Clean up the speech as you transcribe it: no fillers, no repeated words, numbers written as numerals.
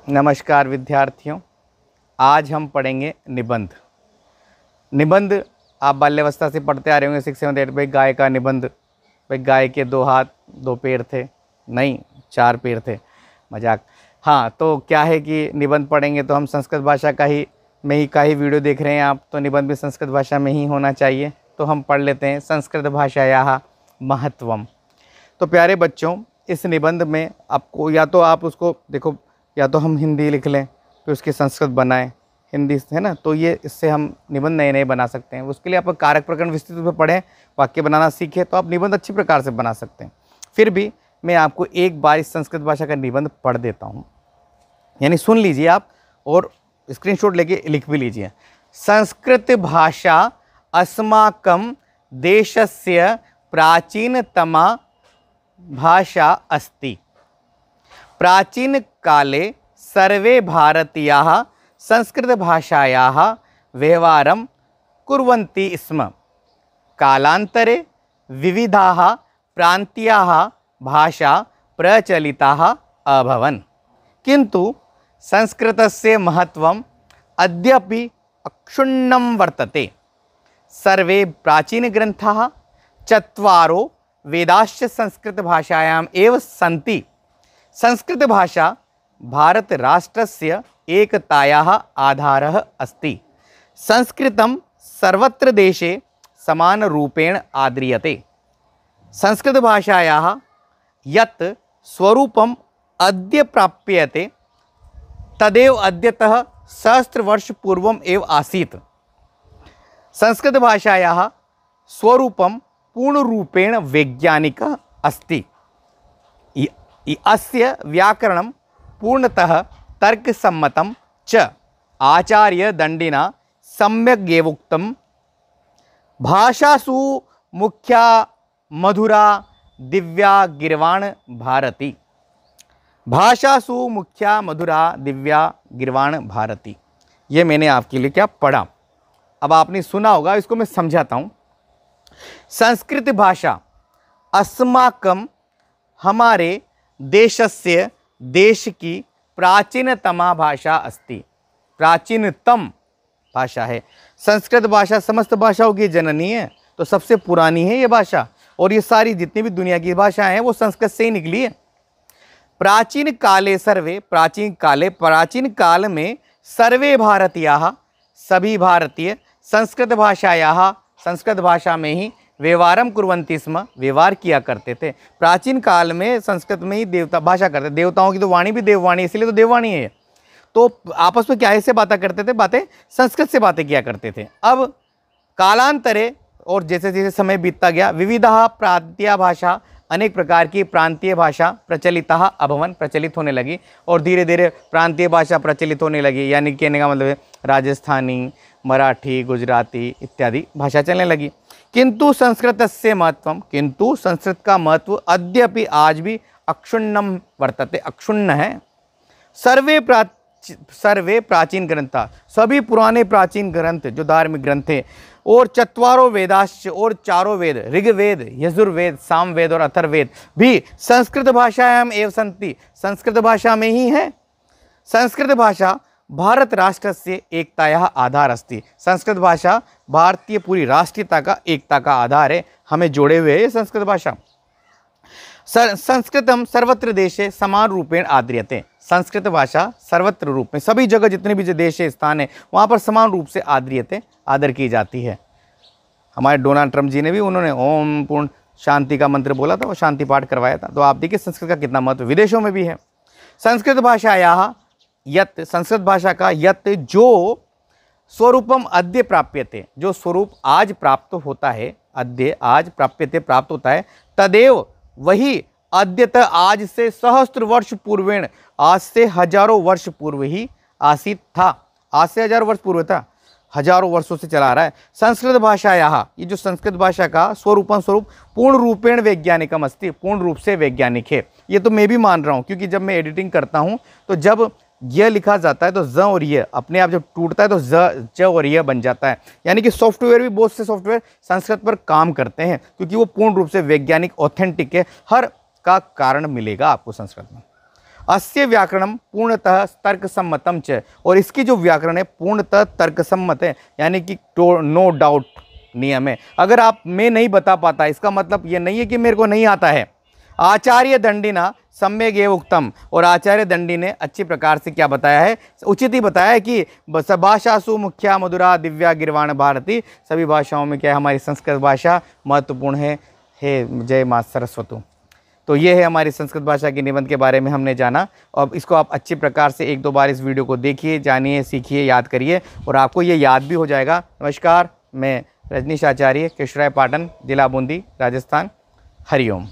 नमस्कार विद्यार्थियों, आज हम पढ़ेंगे निबंध। निबंध आप बाल्यावस्था से पढ़ते आ रहे होंगे 6, 7, 8। भाई गाय का निबंध, भाई गाय के 2 हाथ 2 पैर थे, नहीं 4 पैर थे, मजाक। हाँ, तो क्या है कि निबंध पढ़ेंगे तो हम संस्कृत भाषा का ही वीडियो देख रहे हैं आप, तो निबंध भी संस्कृत भाषा में ही होना चाहिए। तो हम पढ़ लेते हैं संस्कृत भाषायाः महत्वम। तो प्यारे बच्चों, इस निबंध में आपको या तो आप उसको देखो, या तो हम हिंदी लिख लें फिर उसकी संस्कृत बनाएं, हिंदी है ना, तो ये इससे हम निबंध नए नए बना सकते हैं। उसके लिए आप कारक प्रकरण विस्तृत रूप में पढ़ें, वाक्य बनाना सीखें, तो आप निबंध अच्छी प्रकार से बना सकते हैं। फिर भी मैं आपको एक बार इस संस्कृत भाषा का निबंध पढ़ देता हूँ, यानी सुन लीजिए आप और स्क्रीनशॉट लेके लिख भी लीजिए। संस्कृत भाषा अस्माकं देशस्य प्राचीनतमा भाषा अस्ति। प्राचीन काले सर्वे भारतीयाः संस्कृतभाषायाः व्यवहारं कुर्वन्ति स्म। कालान्तरे विविधाः प्रान्तीयाः भाषा प्रचलिताः अभवन्, किन्तु संस्कृतस्य महत्वम् अद्यापि अक्षुण्णं वर्तते। सर्वे प्राचीनग्रन्थाः 4 वेदाश्च संस्कृतभाषायाम् एव सन्ति। संस्कृत भाषा भारत राष्ट्रस्य एकतायाः आधारः अस्ति। संस्कृतं सर्वत्र देशे समानरूपेण आद्रियते। संस्कृत भाषायाः यत् स्वरूपम् अद्य प्राप्यते तदेव अद्यतः सहस्रवर्षपूर्वम् एव आसीत्। संस्कृत भाषायाः स्वरूपं पूर्णरूपेण वैज्ञानिकः अस्ति। अस्य व्याकरणं पूर्णतः तर्कसम्मतं च आचार्यदण्डिना सम्यगेवोक्तं। भाषासु मुख्या मधुरा दिव्या गीर्वाण भारती। भाषासु मुख्या मधुरा दिव्या गीर्वाण भारती। ये मैंने आपके लिए क्या पढ़ा, अब आपने सुना होगा, इसको मैं समझाता हूँ। संस्कृत भाषा अस्माकं हमारे देशस्य देश की प्राचीनतमा भाषा अस्ति। प्राचीनतम भाषा है संस्कृत भाषा। समस्त भाषाओं की जननी है, तो सबसे पुरानी है ये भाषा, और ये सारी जितनी भी दुनिया की भाषाएं हैं वो संस्कृत से ही निकली है। प्राचीन काले सर्वे, प्राचीन काल में सर्वे भारतीयाः सभी भारतीय संस्कृत भाषा में ही व्यवहारम कुर्वन्ति स्म, व्यवहार किया करते थे। प्राचीन काल में संस्कृत में ही देवता भाषा करते, देवताओं की तो वाणी भी देववाणी, इसलिए तो देववाणी है। तो आपस में क्या ऐसे बातें करते थे, बातें संस्कृत से बातें किया करते थे। अब कालांतरे, और जैसे जैसे समय बीतता गया, विविधा प्रांतीय भाषा, अनेक प्रकार की प्रांतीय भाषा प्रचलिता अभवन, प्रचलित होने लगी, और धीरे धीरे प्रांतीय भाषा प्रचलित होने लगी, यानी कहने का मतलब है राजस्थानी, मराठी, गुजराती इत्यादि भाषा चलने लगी। किंतु संस्कृतस्य महत्वम, किंतु संस्कृत का महत्व अद्यापि आज भी अक्षुण्णम वर्तते, अक्षुण्ण है। सर्वे प्राचीन ग्रंथ, सभी पुराने प्राचीन ग्रंथ जो धार्मिक ग्रंथ है, और 4 वेदाश्च, और 4 वेद, ऋग्वेद, यजुर्वेद, सामवेद और अथर्ववेद भी संस्कृत भाषायाम एव सन्ति, संस्कृत भाषा में ही है। संस्कृत भाषा भारत राष्ट्र से एकतायाः आधार अस्ति। संस्कृत भाषा भारतीय पूरी राष्ट्रीयता का, एकता का आधार है, हमें जोड़े हुए है संस्कृत भाषा। संस्कृतम सर्वत्र देशे समान रूपेण आद्रियते। संस्कृत भाषा सर्वत्र रूप में, सभी जगह जितने भी देश है, स्थान है, वहाँ पर समान रूप से आद्रियते, आदर की जाती है। हमारे डोनाल्ड ट्रम्प जी ने भी, उन्होंने ओम पूर्ण शांति का मंत्र बोला था, वो शांति पाठ करवाया था। तो आप देखिए संस्कृत का कितना महत्व विदेशों में भी है। संस्कृत भाषायाः यत्, संस्कृत भाषा का यत्, जो स्वरूपम अद्य प्राप्यते, जो स्वरूप आज प्राप्त होता है, अद्य आज प्राप्यते प्राप्त होता है, तदेव वही अद्यतः आज से सहस्त्र वर्ष पूर्वेण, आज से हजारों वर्ष पूर्व ही आसीत था। आज से हजारों वर्ष पूर्व था, हजारों वर्षों से चला आ रहा है। संस्कृत भाषायाः, ये जो संस्कृत भाषा का स्वरूपम स्वरूप पूर्ण रूपेण वैज्ञानिकम अस्ति, पूर्ण रूप से वैज्ञानिक है। ये तो मैं भी मान रहा हूँ, क्योंकि जब मैं एडिटिंग करता हूँ तो जब य लिखा जाता है तो ज और य अपने आप जब टूटता है तो ज और य बन जाता है। यानी कि सॉफ्टवेयर भी, बहुत से सॉफ्टवेयर संस्कृत पर काम करते हैं, क्योंकि वो पूर्ण रूप से वैज्ञानिक ऑथेंटिक है। हर का कारण मिलेगा आपको संस्कृत में। अस्य व्याकरणम पूर्णतः तर्कसम्मतम च, और इसकी जो व्याकरण है पूर्णतः तर्कसम्मत है, यानी कि नो डाउट नियम है। अगर आप मैं नहीं बता पाता, इसका मतलब ये नहीं है कि मेरे को नहीं आता है। आचार्य दंडिना सम्यक एव उक्तम, और आचार्य दंडी ने अच्छी प्रकार से क्या बताया है, उचित ही बताया है कि भाषासु मुख्या मधुरा दिव्या गिरवाण भारती, सभी भाषाओं में क्या है, हमारी संस्कृत भाषा महत्वपूर्ण है। हे जय माँ सरस्वती। तो ये है हमारी संस्कृत भाषा के निबंध के बारे में हमने जाना, और इसको आप अच्छी प्रकार से 1-2 बार इस वीडियो को देखिए, जानिए, सीखिए, याद करिए, और आपको ये याद भी हो जाएगा। नमस्कार, मैं रजनीश आचार्य, केशवराय पाटन, जिला बूंदी, राजस्थान। हरिओम।